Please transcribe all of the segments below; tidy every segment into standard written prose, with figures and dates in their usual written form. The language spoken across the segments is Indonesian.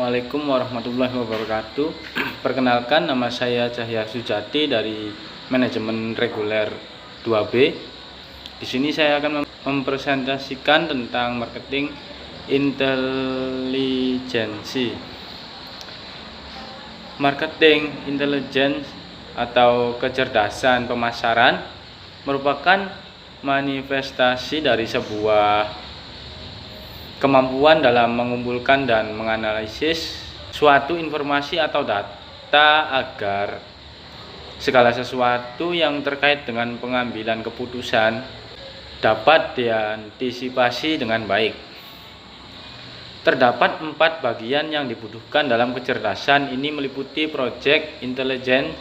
Assalamualaikum warahmatullahi wabarakatuh. Perkenalkan, nama saya Cahya Sujati dari Manajemen Reguler 2B. Di sini saya akan mempresentasikan tentang marketing intelijensi. Marketing intelligence atau kecerdasan pemasaran merupakan manifestasi dari sebuah kemampuan dalam mengumpulkan dan menganalisis suatu informasi atau data agar segala sesuatu yang terkait dengan pengambilan keputusan dapat diantisipasi dengan baik. Terdapat 4 bagian yang dibutuhkan dalam kecerdasan ini, meliputi project intelligence,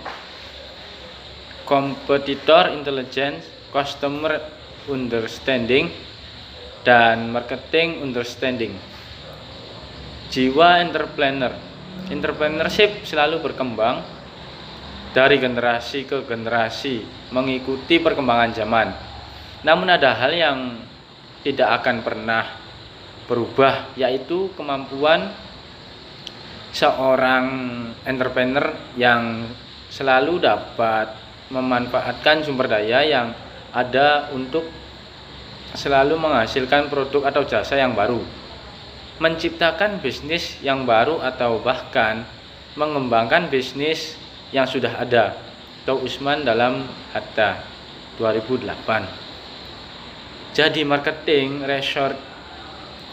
competitor intelligence, customer understanding, dan marketing understanding. Jiwa entrepreneurship selalu berkembang dari generasi ke generasi mengikuti perkembangan zaman. Namun ada hal yang tidak akan pernah berubah, yaitu kemampuan seorang entrepreneur yang selalu dapat memanfaatkan sumber daya yang ada untuk selalu menghasilkan produk atau jasa yang baru, menciptakan bisnis yang baru, atau bahkan mengembangkan bisnis yang sudah ada. Atau Usman dalam Hatta 2008. Jadi marketing research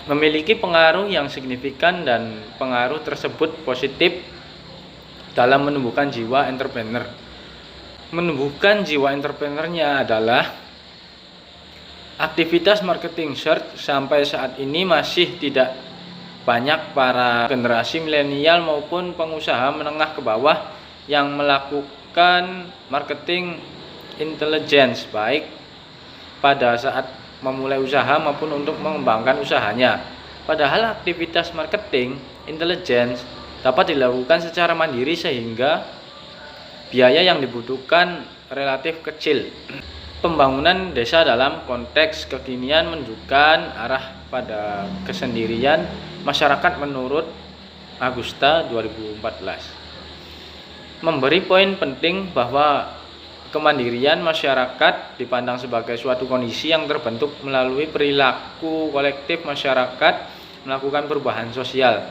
memiliki pengaruh yang signifikan, dan pengaruh tersebut positif dalam menumbuhkan jiwa entrepreneur. Menumbuhkan jiwa entrepreneurnya adalah aktivitas marketing search. Sampai saat ini masih tidak banyak para generasi milenial maupun pengusaha menengah ke bawah yang melakukan marketing intelligence, baik pada saat memulai usaha maupun untuk mengembangkan usahanya. Padahal aktivitas marketing intelligence dapat dilakukan secara mandiri sehingga biaya yang dibutuhkan relatif kecil. Pembangunan desa dalam konteks kekinian menunjukkan arah pada kesendirian masyarakat menurut Agusta 2014. Memberi poin penting bahwa kemandirian masyarakat dipandang sebagai suatu kondisi yang terbentuk melalui perilaku kolektif masyarakat melakukan perubahan sosial.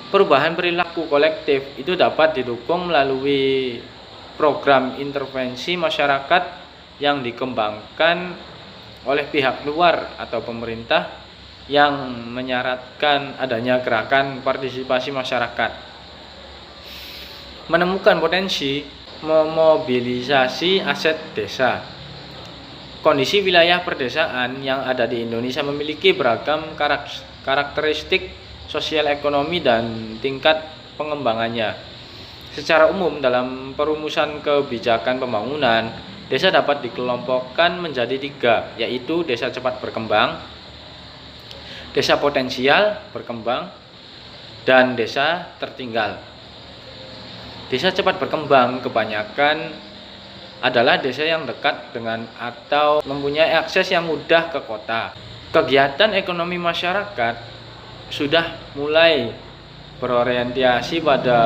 Perubahan perilaku kolektif itu dapat didukung melalui program intervensi masyarakat yang dikembangkan oleh pihak luar atau pemerintah yang menyaratkan adanya gerakan partisipasi masyarakat. Menemukan potensi memobilisasi aset desa. Kondisi wilayah perdesaan yang ada di Indonesia memiliki beragam karakteristik sosial ekonomi dan tingkat pengembangannya. Secara umum dalam perumusan kebijakan pembangunan, desa dapat dikelompokkan menjadi 3, yaitu desa cepat berkembang, desa potensial berkembang, dan desa tertinggal. Desa cepat berkembang kebanyakan adalah desa yang dekat dengan atau mempunyai akses yang mudah ke kota. Kegiatan ekonomi masyarakat sudah mulai berorientasi pada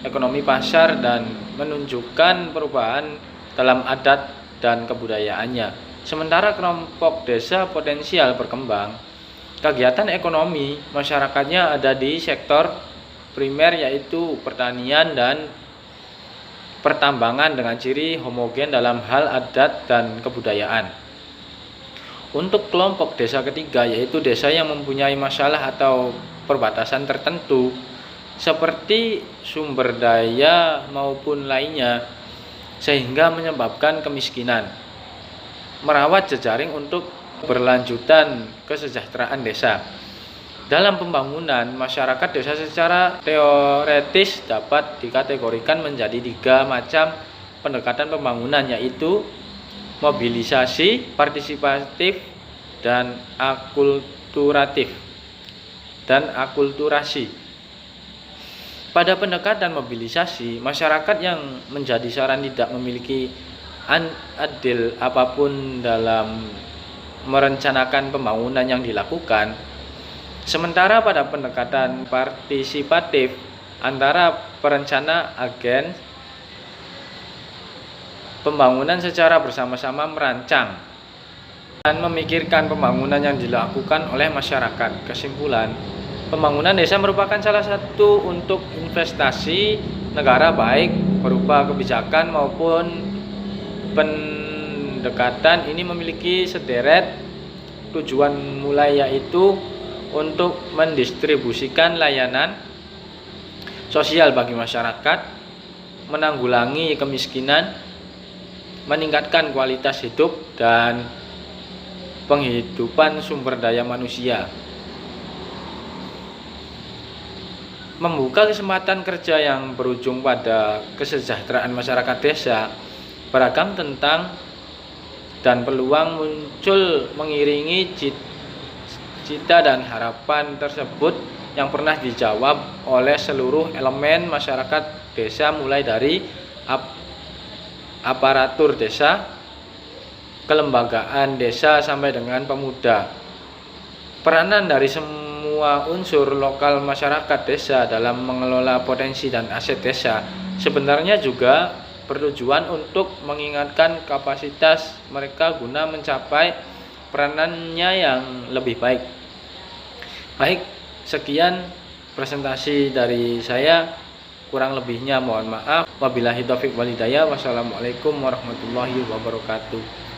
ekonomi pasar dan menunjukkan perubahan dalam adat dan kebudayaannya. Sementara kelompok desa potensial berkembang, kegiatan ekonomi masyarakatnya ada di sektor primer, yaitu pertanian dan pertambangan dengan ciri homogen dalam hal adat dan kebudayaan. Untuk kelompok desa ketiga, yaitu desa yang mempunyai masalah atau perbatasan tertentu seperti sumber daya maupun lainnya, sehingga menyebabkan kemiskinan. Merawat jejaring untuk berlanjutan kesejahteraan desa. Dalam pembangunan masyarakat desa secara teoretis dapat dikategorikan menjadi 3 macam pendekatan pembangunan, yaitu mobilisasi, partisipatif, dan akulturasi. Pada pendekatan mobilisasi, masyarakat yang menjadi saran tidak memiliki andil apapun dalam merencanakan pembangunan yang dilakukan. Sementara pada pendekatan partisipatif antara perencana, agen, pembangunan secara bersama-sama merancang dan memikirkan pembangunan yang dilakukan oleh masyarakat. Kesimpulan, pembangunan desa merupakan salah satu untuk investasi negara baik berupa kebijakan maupun pendekatan. Ini memiliki sederet tujuan mulai yaitu untuk mendistribusikan layanan sosial bagi masyarakat, menanggulangi kemiskinan, meningkatkan kualitas hidup dan penghidupan sumber daya manusia, membuka kesempatan kerja yang berujung pada kesejahteraan masyarakat desa. Beragam tentang dan peluang muncul mengiringi cita dan harapan tersebut yang pernah dijawab oleh seluruh elemen masyarakat desa, mulai dari aparatur desa, kelembagaan desa sampai dengan pemuda. Peranan dari semua unsur lokal masyarakat desa dalam mengelola potensi dan aset desa sebenarnya juga bertujuan untuk mengingatkan kapasitas mereka guna mencapai peranannya yang lebih baik. Baik, sekian presentasi dari saya. Kurang lebihnya mohon maaf. Wabillahi taufiq wal hidayah. Wassalamualaikum warahmatullahi wabarakatuh.